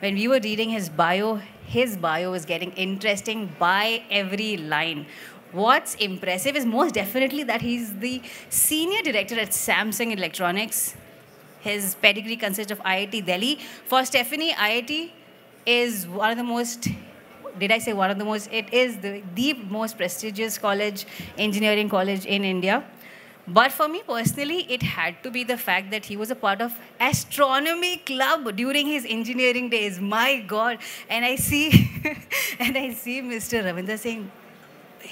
when we were reading his bio is getting interesting by every line. What's impressive is most definitely that he's the senior director at Samsung Electronics. His pedigree consists of IIT Delhi. For Stephanie, IIT is one of the most, did I say one of the most? It is the most prestigious college, engineering college in India. But for me personally, it had to be the fact that he was a part of astronomy club during his engineering days. My God. And I see, and I see Mr. Ravindra saying,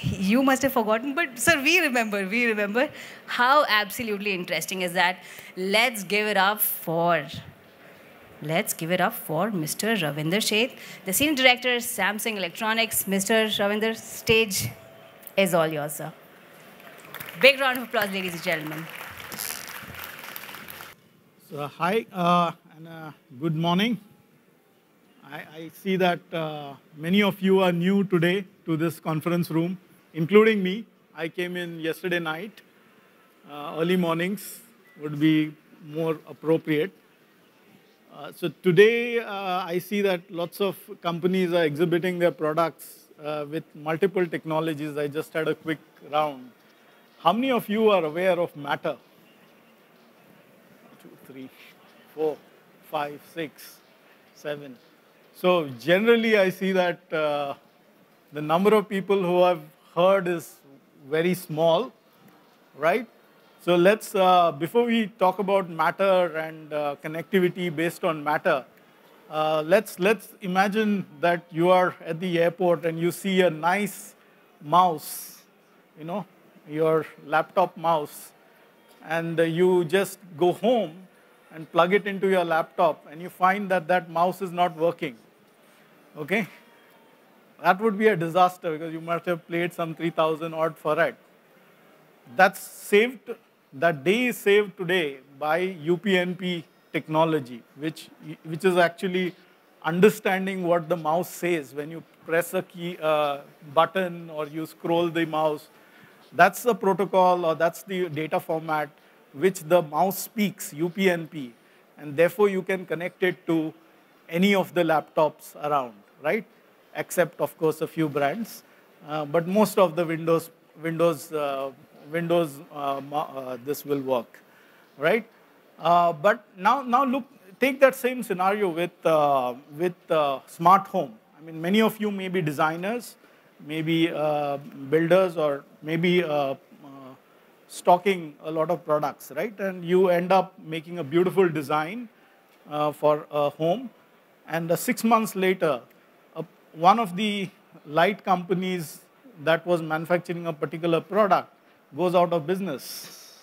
you must have forgotten, but sir, we remember. How absolutely interesting is that? Let's give it up for Mr. Ravindra Shet, the Senior Director, Samsung Electronics. Mr. Ravindra, stage is all yours, sir. Big round of applause, ladies and gentlemen. So, hi and good morning. I see that many of you are new today to this conference room, including me. I came in yesterday night. Early mornings would be more appropriate. So today, I see that lots of companies are exhibiting their products with multiple technologies. I just had a quick round. How many of you are aware of Matter? 2, 3, 4, 5, 6, 7. So generally, I see that the number of people who have heard is very small, right? So let's, before we talk about Matter and connectivity based on Matter, let's imagine that you are at the airport and you see a nice mouse, your laptop mouse, and you just go home and plug it into your laptop and you find that that mouse is not working, okay? That would be a disaster because you must have paid some 3,000 odd for it. That's saved, that day is saved today by UPnP technology, which is actually understanding what the mouse says when you press a key button or you scroll the mouse. That's the protocol or that's the data format which the mouse speaks, UPnP, and therefore you can connect it to any of the laptops around, right? Except, of course, a few brands. But most of the Windows, this will work, right? But now look, take that same scenario with smart home. I mean, many of you may be designers, maybe builders, or maybe stocking a lot of products, right? And you end up making a beautiful design for a home, and 6 months later, one of the light companies that was manufacturing a particular product goes out of business,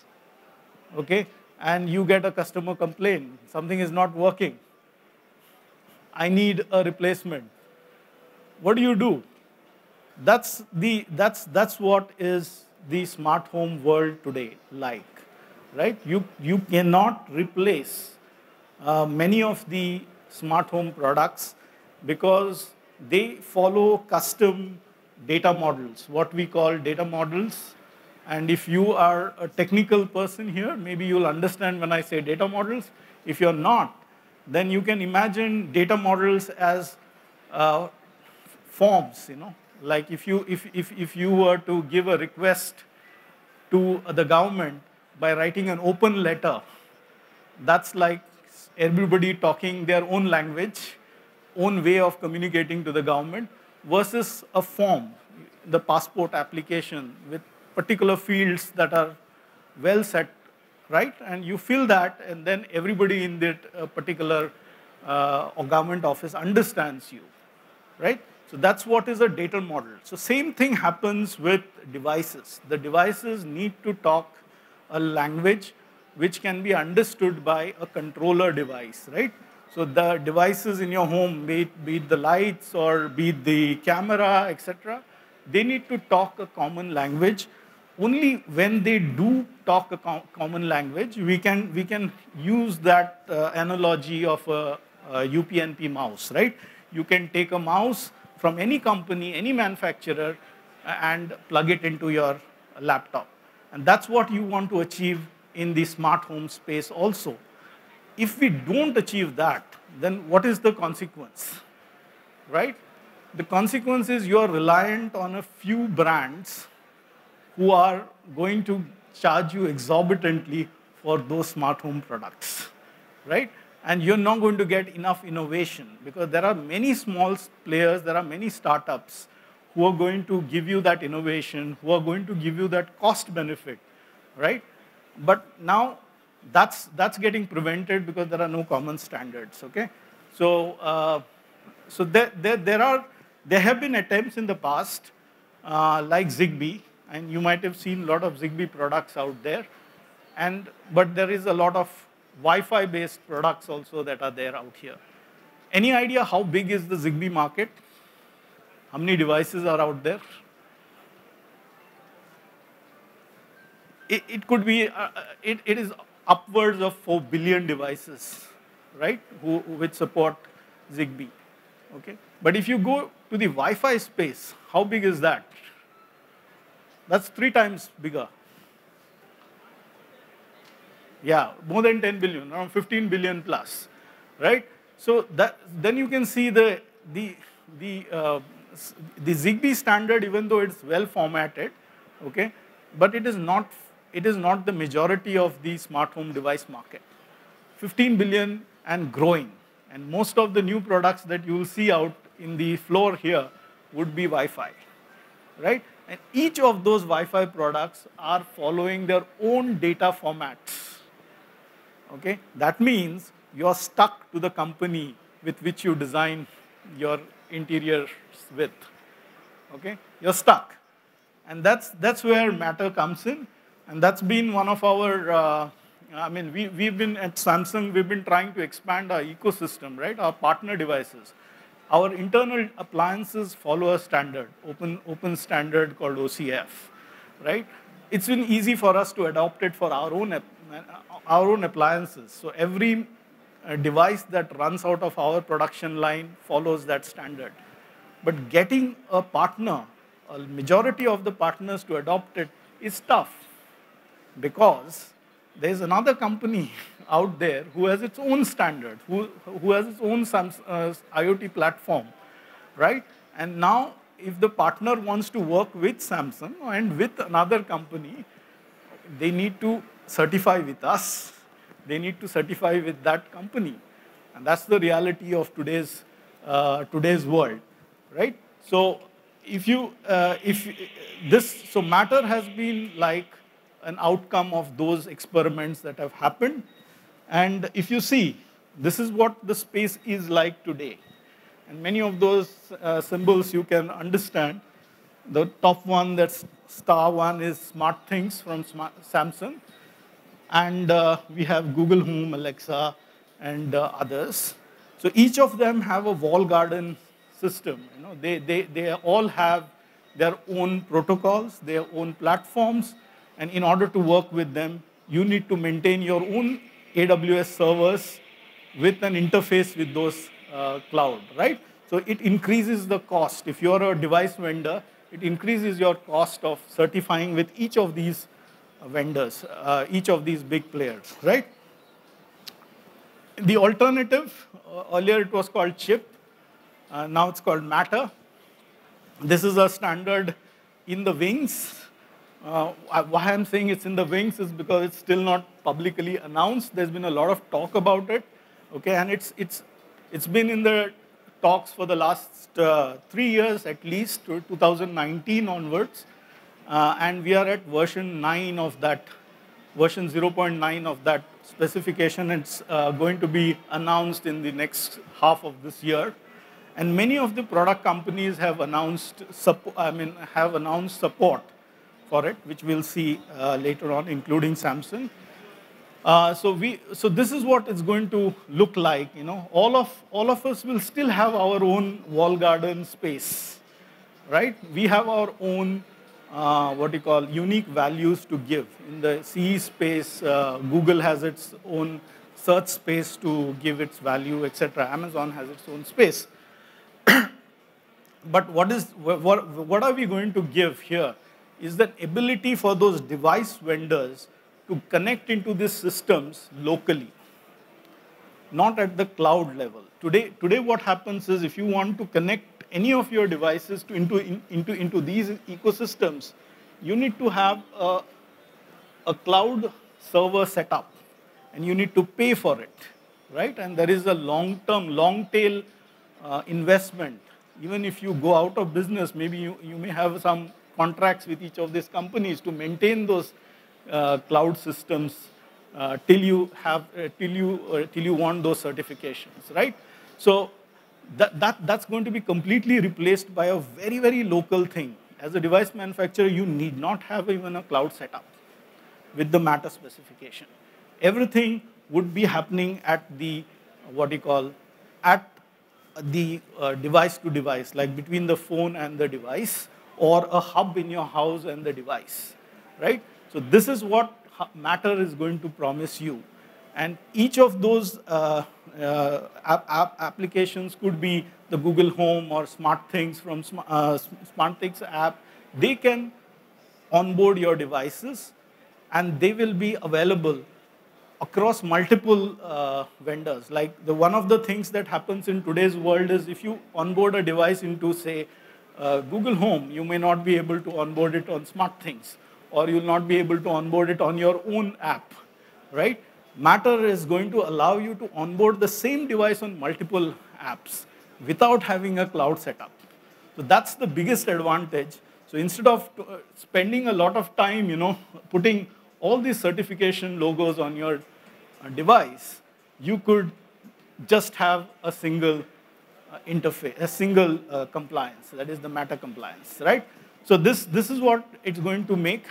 okay? And you get a customer complaint, something is not working. I need a replacement. What do? That's what is the smart home world today like, right? You cannot replace many of the smart home products because they follow custom data models, what we call data models. And if you are a technical person here, maybe you'll understand when I say data models. If you're not, then you can imagine data models as forms, Like if you were to give a request to the government by writing an open letter, that's like everybody talking their own language, own way of communicating to the government, versus a form, the passport application with particular fields that are well set, right? And you fill that, and then everybody in that particular government office understands you, right? So that's what is a data model. So same thing happens with devices. The devices need to talk a language which can be understood by a controller device, right? So the devices in your home, be it the lights or be it the camera, etc., they need to talk a common language. Only when they do talk a common language, we can use that analogy of a UPnP mouse, right? You can take a mouse from any company, any manufacturer, and plug it into your laptop. And that's what you want to achieve in the smart home space also. If we don't achieve that, then what is the consequence, right? The consequence is you are reliant on a few brands who are going to charge you exorbitantly for those smart home products, right? And you're not going to get enough innovation because there are many small players, there are many startups who are going to give you that innovation, who are going to give you that cost benefit, right? But now that's getting prevented because there are no common standards, okay? So, there have been attempts in the past, like Zigbee, and you might have seen a lot of Zigbee products out there. But there is a lot of Wi-Fi based products also that are there out here. Any idea how big is the Zigbee market? How many devices are out there? It could be, it is upwards of 4 billion devices, right, which support Zigbee, okay? But if you go to the Wi-Fi space, how big is that? That's 3 times bigger. Yeah, more than 10 billion, around 15 billion plus, right? So then you can see the Zigbee standard, even though it's well formatted, okay, but it is not the majority of the smart home device market. 15 billion and growing, and most of the new products that you will see out in the floor here would be Wi-Fi, right? And each of those Wi-Fi products are following their own data formats. Okay? That means you're stuck to the company with which you design your interiors with. Okay? You're stuck. And that's where Matter comes in. And that's been one of our, we've been at Samsung, we've been trying to expand our ecosystem, right? Our partner devices. Our internal appliances follow a standard, open standard called OCF, right? It's been easy for us to adopt it for our own appliances. So every device that runs out of our production line follows that standard. But getting a partner, a majority of the partners to adopt it is tough because there's another company out there who has its own standard, who has its own IoT platform, right? And now, if the partner wants to work with Samsung and with another company, they need to certify with us. They need to certify with that company. And that's the reality of today's world, right? So, so Matter has been like an outcome of those experiments that have happened. And if you see, this is what the space is like today. And many of those symbols you can understand. The top one, that's star one, is Smart Things from Samsung. And we have Google Home, Alexa, and others. So each of them have a wall garden system. You know, they all have their own protocols, their own platforms. And in order to work with them, you need to maintain your own AWS servers with an interface with those cloud, right? So it increases the cost. If you're a device vendor, it increases your cost of certifying with each of these vendors, each of these big players, right? The alternative, earlier it was called chip, now it's called Matter. This is a standard in the wings. Why I'm saying it's in the wings is because it's still not publicly announced. There's been a lot of talk about it, okay, and it's been in the talks for the last 3 years at least, to 2019 onwards, and we are at version 9 of that, version 0.9 of that specification. It's going to be announced in the next half of this year, and many of the product companies have announced support for it, which we'll see later on, including Samsung. So this is what it's going to look like. You know, all of us will still have our own wall garden space, right? We have our own unique values to give. In the CE space, Google has its own search space to give its value, etc. Amazon has its own space. But what are we going to give here is that ability for those device vendors to connect into these systems locally. not at the cloud level. Today what happens is if you want to connect any of your devices into these ecosystems, you need to have a cloud server setup, and you need to pay for it, right? And there is a long-term, long-tail investment. Even if you go out of business, maybe you may have some contracts with each of these companies to maintain those cloud systems till you want those certifications, right? So that's going to be completely replaced by a very, very local thing. As a device manufacturer, you need not have even a cloud setup with the Matter specification. Everything would be happening at the, at the device to device, like between the phone and the device, or a hub in your house and the device, right? So this is what Matter is going to promise you. And each of those applications could be the Google Home or Smart Things from Smart Things app. They can onboard your devices, and they will be available across multiple vendors. Like one of the things that happens in today's world is if you onboard a device into, say, Google Home, you may not be able to onboard it on Smart Things, or you'll not be able to onboard it on your own app, right? Matter is going to allow you to onboard the same device on multiple apps without having a cloud setup. So that's the biggest advantage. So instead of spending a lot of time, putting all these certification logos on your device, you could just have a single interface, a single compliance. That is the Matter compliance, right? So this is what it's going to make.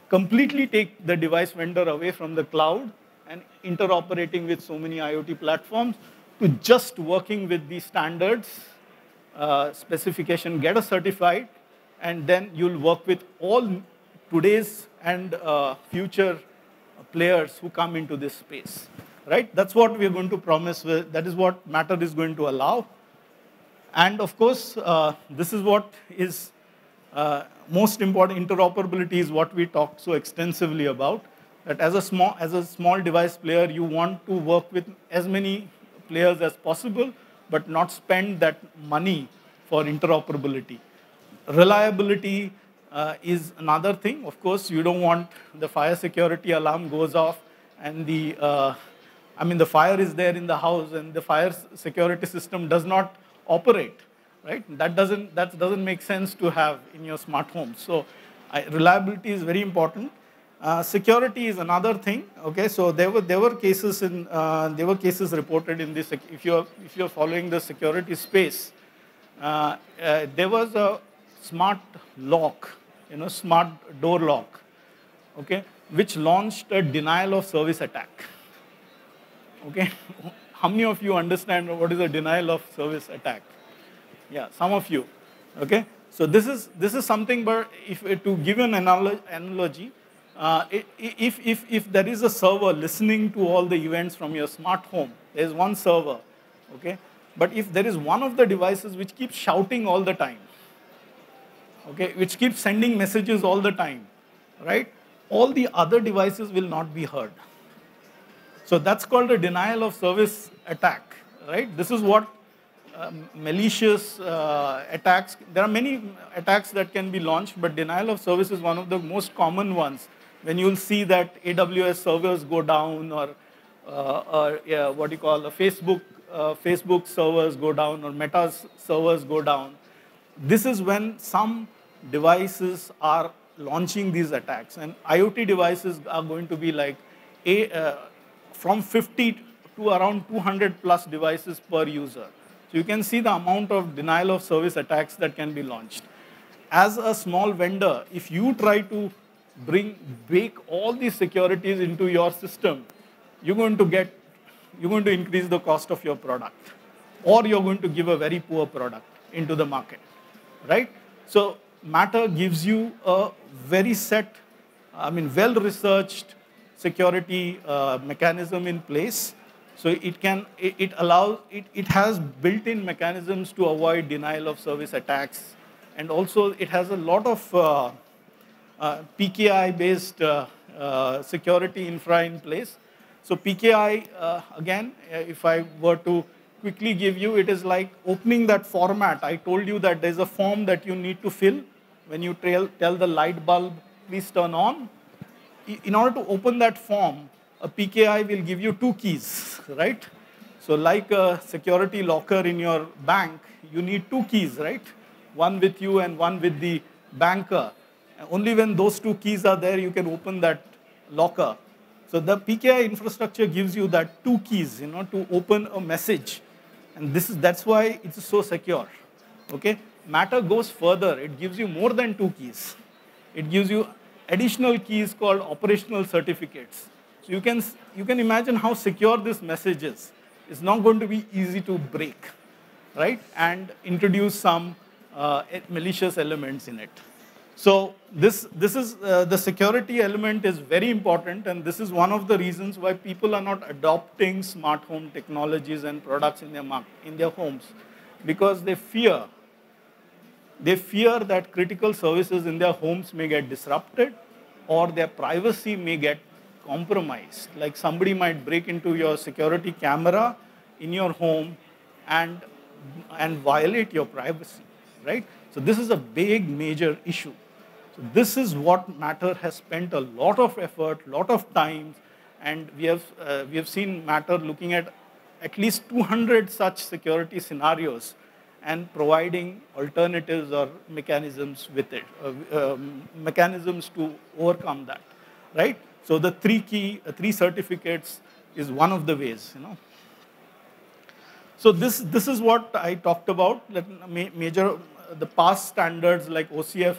Completely take the device vendor away from the cloud and interoperating with so many IoT platforms to just working with the standards, specification, get a certified, and then you'll work with all today's and future players who come into this space, right? That's what we're going to promise. That is what Matter is going to allow. And of course, this is what is most important. Interoperability is what we talk so extensively about. That as a small device player, you want to work with as many players as possible, but not spend that money for interoperability. Reliability is another thing. Of course, you don't want the fire security alarm goes off, and the fire is there in the house, and the fire security system does not operate, right? That doesn't make sense to have in your smart home. So reliability is very important. Security is another thing. Okay, so there were cases reported in this. If you're following the security space, there was a smart lock, smart door lock, okay, which launched a denial of service attack. Okay, how many of you understand what is a denial of service attack? Yeah, some of you. Okay, so this is something. But if to give an analogy. If there is a server listening to all the events from your smart home, there is one server, okay? But if there is one of the devices which keeps shouting all the time, okay, which keeps sending messages all the time, right? All the other devices will not be heard. So that's called a denial of service attack, right? This is what malicious attacks. There are many attacks that can be launched, but denial of service is one of the most common ones. When you'll see that AWS servers go down, or Facebook servers go down, or Meta's servers go down. This is when some devices are launching these attacks, and IoT devices are going to be like from 50 to around 200 plus devices per user. So you can see the amount of denial of service attacks that can be launched. As a small vendor, if you try to bake all these securities into your system, you're going to increase the cost of your product, or you're going to give a very poor product into the market, right? So Matter gives you a very well-researched security mechanism in place. So it has built-in mechanisms to avoid denial of service attacks, and also it has a lot of PKI-based security infra in place. So PKI, again, if I were to quickly give you, it is like opening that format. I told you that there's a form that you need to fill when you tell the light bulb, please turn on. In order to open that form, a PKI will give you two keys, right? So like a security locker in your bank, you need two keys, right? One with you and one with the banker. Only when those two keys are there, you can open that locker. So the PKI infrastructure gives you that two keys, to open a message. And that's why it's so secure. Okay? Matter goes further. It gives you more than two keys. It gives you additional keys called operational certificates. So you can imagine how secure this message is. It's not going to be easy to break, right? And introduce some malicious elements in it. So this is the security element is very important, and this is one of the reasons why people are not adopting smart home technologies and products in their homes, because they fear that critical services in their homes may get disrupted or their privacy may get compromised. Like somebody might break into your security camera in your home and violate your privacy, right? So this is a big, major issue. So this is what Matter has spent a lot of effort, lot of time, and we have seen Matter looking at least 200 such security scenarios and providing alternatives or mechanisms with it, mechanisms to overcome that, right? So the three certificates is one of the ways, So this is what I talked about. The past standards like OCF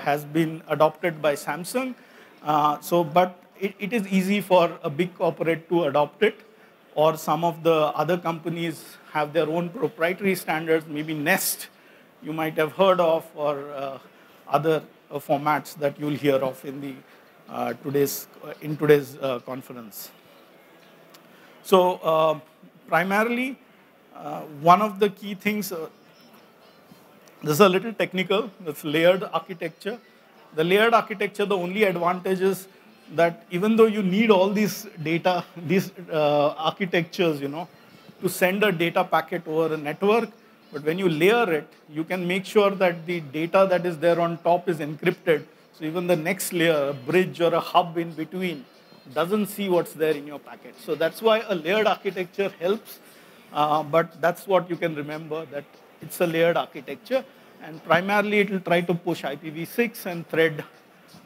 has been adopted by Samsung. But it is easy for a big corporate to adopt it, or some of the other companies have their own proprietary standards, maybe Nest, you might have heard of, or other formats that you'll hear of in today's conference. So primarily, one of the key things, this is a little technical, that's layered architecture. The layered architecture, the only advantage is that even though you need all these data, these architectures, to send a data packet over a network, but when you layer it, you can make sure that the data that is there on top is encrypted. So even the next layer, a bridge or a hub in between, doesn't see what's there in your packet. So that's why a layered architecture helps, but that's what you can remember, that it's a layered architecture, and primarily it will try to push IPv6, and Thread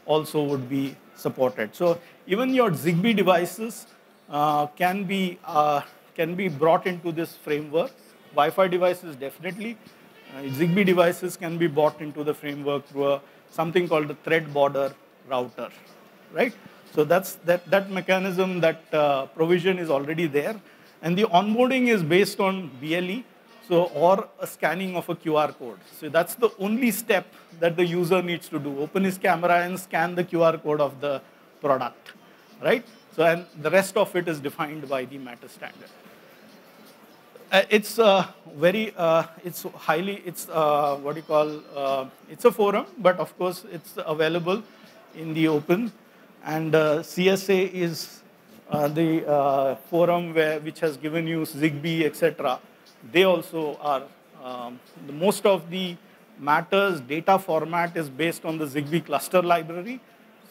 also would be supported. So even your Zigbee devices can be brought into this framework. Wi-Fi devices definitely. Zigbee devices can be brought into the framework through something called a thread border router, right? So that mechanism, that provision is already there. And the onboarding is based on BLE, or a scanning of a QR code. So that's the only step that the user needs to do. Open his camera and scan the QR code of the product, right? So, and the rest of it is defined by the Matter standard. It's it's a forum, but of course it's available in the open. And CSA is the forum which has given you Zigbee, etc. They also are, most of the Matter's data format is based on the Zigbee cluster library.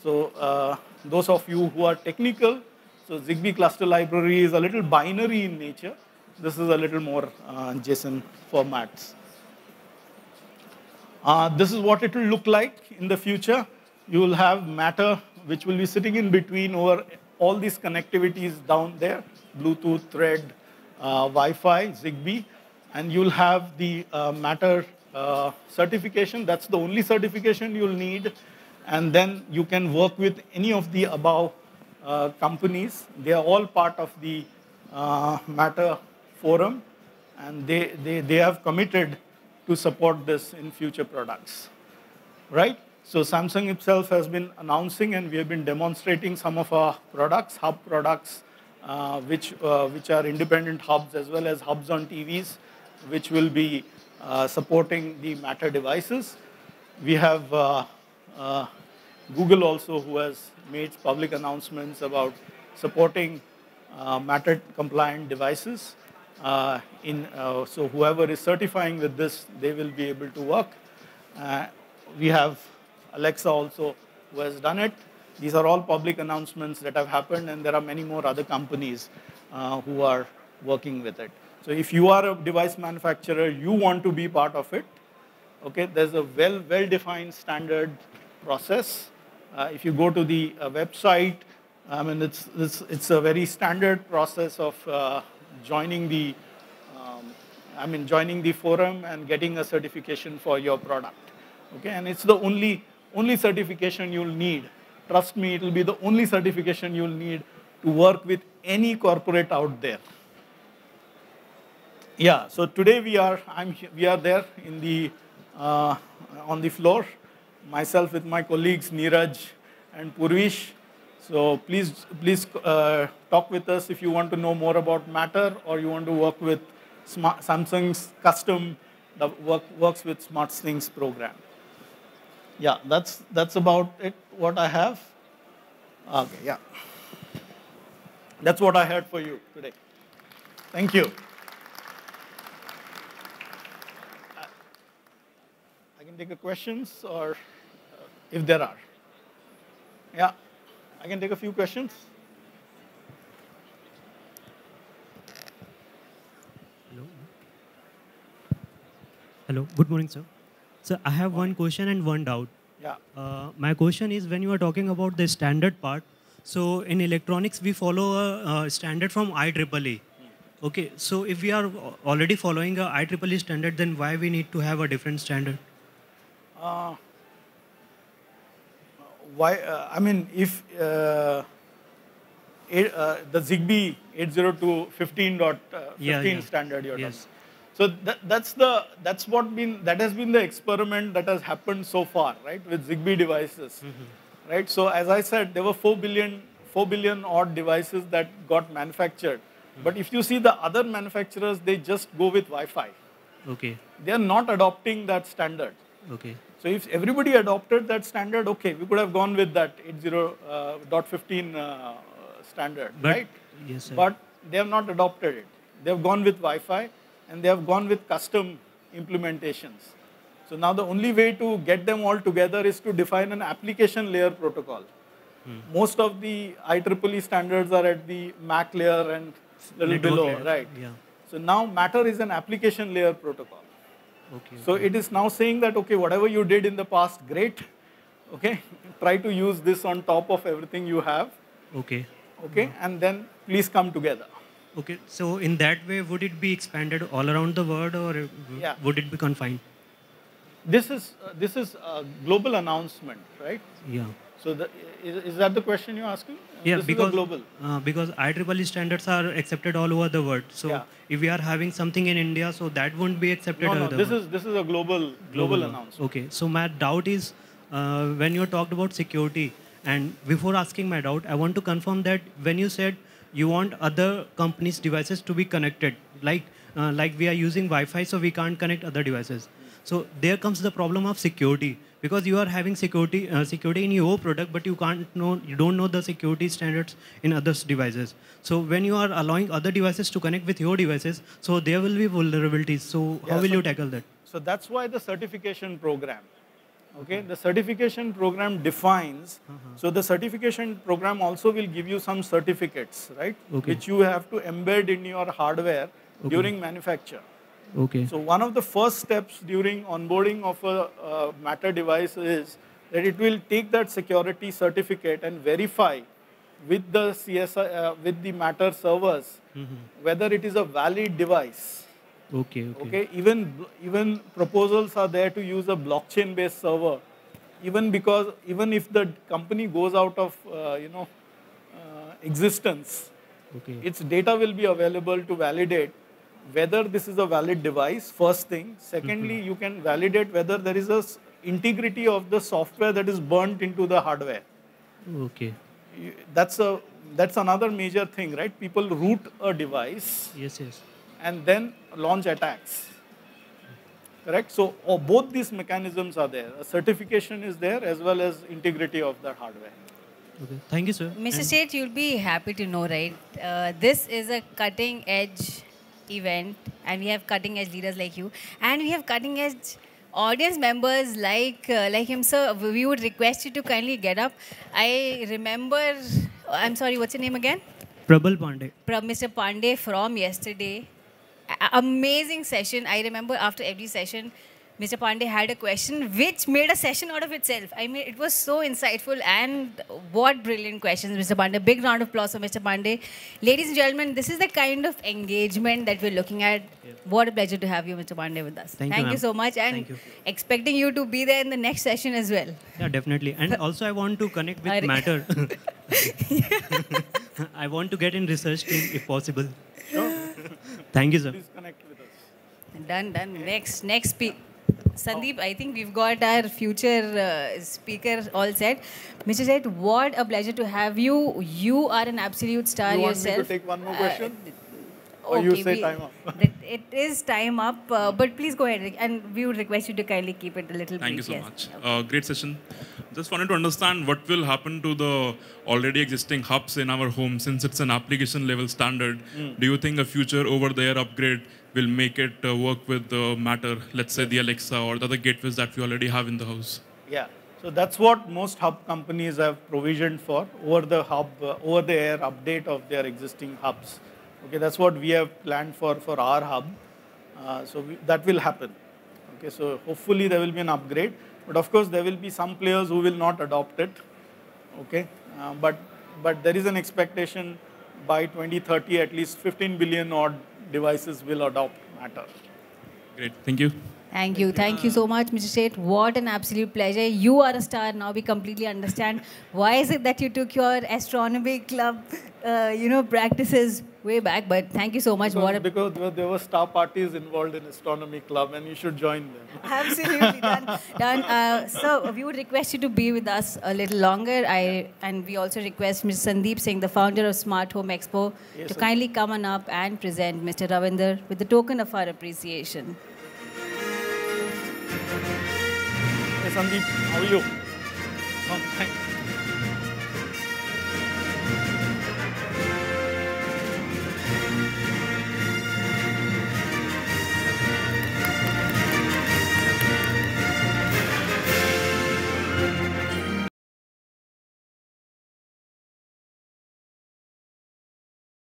So those of you who are technical, so Zigbee cluster library is a little binary in nature. This is a little more JSON formats. This is what it will look like in the future. You will have Matter, which will be sitting in between over all these connectivities down there, Bluetooth, Thread, Wi-Fi, Zigbee, and you'll have the Matter certification. That's the only certification you'll need. And then you can work with any of the above companies. They are all part of the Matter forum, and they have committed to support this in future products, right? So Samsung itself has been announcing, and we have been demonstrating some of our products, hub products, which are independent hubs as well as hubs on TVs, which will be supporting the Matter devices. We have Google also, who has made public announcements about supporting Matter-compliant devices. So whoever is certifying with this, they will be able to work. We have Alexa also who has done it. These are all public announcements that have happened, and there are many more other companies who are working with it. So if you are a device manufacturer, you want to be part of it, okay, there's a well-defined standard process. If you go to the website, I mean, it's a very standard process of joining the joining the forum and getting a certification for your product. Okay, and it's the only certification you'll need. Trust me, it will be the only certification you'll need to work with any corporate out there. Yeah, so today we are there in the on the floor, myself with my colleagues Neeraj and Purvish. So please talk with us if you want to know more about Matter or you want to work with Samsung's custom that works with SmartThings program. Yeah, that's about it. What I have. Okay, yeah. That's what I had for you today. Thank you. I can take a questions or if there are. Yeah, I can take a few questions. Hello. Hello. Good morning, sir. So I have one question and one doubt. Yeah. My question is, when you are talking about the standard part, so in electronics we follow a standard from IEEE. Okay. So if we are already following a IEEE standard, then why we need to have a different standard? Why? I mean, if the Zigbee 802.15.15 standard you're talking. So that has been the experiment that has happened so far, right, with Zigbee devices, right? So as I said, there were 4 billion odd devices that got manufactured. But if you see the other manufacturers, they just go with Wi-Fi. Okay. They are not adopting that standard. Okay. So if everybody adopted that standard, okay, we could have gone with that 80.15 standard, right? Yes, sir. But they have not adopted it. They have gone with Wi-Fi and they have gone with custom implementations. So now the only way to get them all together is to define an application layer protocol. Most of the IEEE standards are at the MAC layer and little below, right? Yeah. So now Matter is an application layer protocol. Okay. So it is now saying that, okay, whatever you did in the past, great. Okay, try to use this on top of everything you have. Okay. Okay, and then please come together. Okay, so in that way, would it be expanded all around the world, or would it be confined? This is a global announcement, right? Yeah. So is that the question you're asking? Yeah, this because is a global. Because IEEE standards are accepted all over the world. So if we are having something in India, so that won't be accepted. No, this is a global announcement. Okay, so my doubt is when you talked about security, and before asking my doubt, I want to confirm that when you said you want other companies' devices to be connected, like we are using Wi-Fi, so we can't connect other devices. So there comes the problem of security, because you are having security in your product, but you don't know the security standards in others' devices. So when you are allowing other devices to connect with your devices, so there will be vulnerabilities. So how will you tackle that? So that's why the certification program. Okay, the certification program defines. So the certification program also will give you some certificates, right? Okay. Which you have to embed in your hardware during manufacture. Okay. So one of the first steps during onboarding of a Matter device is that it will take that security certificate and verify with the CSI, with the Matter servers, whether it is a valid device. Okay. Even proposals are there to use a blockchain-based server. Even if the company goes out of existence, its data will be available to validate whether this is a valid device, first thing. Secondly, you can validate whether there is a integrity of the software that is burnt into the hardware. Okay. That's another major thing, right? People root a device. Yes. And then launch attacks. Correct? So both these mechanisms are there. A certification is there as well as integrity of the hardware. Okay. Thank you, sir. Mr. And Shet, you'll be happy to know, right? This is a cutting edge event, and we have cutting edge leaders like you, and we have cutting edge audience members like him. So we would request you to kindly get up. I remember. I'm sorry. What's your name again? Prabal Pandey. Mr. Pandey from yesterday. Amazing session. I remember after every session, Mr. Pandey had a question which made a session out of itself. I mean, it was so insightful and what brilliant questions, Mr. Pandey. Big round of applause for Mr. Pandey. Ladies and gentlemen, this is the kind of engagement that we're looking at. What a pleasure to have you, Mr. Pandey, with us. Thank you, you ma'am. so much, and Thank you. expecting you to be there in the next session as well. Yeah, definitely. And also, I want to connect with matter. I want to get in research team if possible. Thank you, sir. Please connect with us. Done. Next speak. Sandeep, I think we've got our future speaker all set. Mr. Shet, what a pleasure to have you. You are an absolute star You want yourself. me to take one more question? Or you say time up? It is time up, but please go ahead. And we would request you to kindly keep it a little Thank you brief. so Yes. much. Great session. Just wanted to understand what will happen to the already existing hubs in our home since it's an application level standard. Do you think a future over-the-air upgrade will make it work with the Matter, let's say the Alexa or the other gateways that we already have in the house? Yeah. So that's what most hub companies have provisioned for, over-the-air update of their existing hubs. Okay, that's what we have planned for our hub. That will happen. Okay, so hopefully there will be an upgrade. But of course, there will be some players who will not adopt it. Okay, but there is an expectation by 2030, at least 15 billion odd devices will adopt Matter. Great. Thank you. Thank you so much, Mr. Shet. What an absolute pleasure. You are a star now. We completely understand. Why is it that you took your astronomy club, practices way back? But thank you so much. Because there were star parties involved in astronomy club, and you should join them. Absolutely done. So we would request you to be with us a little longer. And we also request Mr. Sandeep Singh, the founder of Smart Home Expo, to kindly come on up and present Mr. Ravindra with the token of our appreciation. Hey Sandeep, how are you?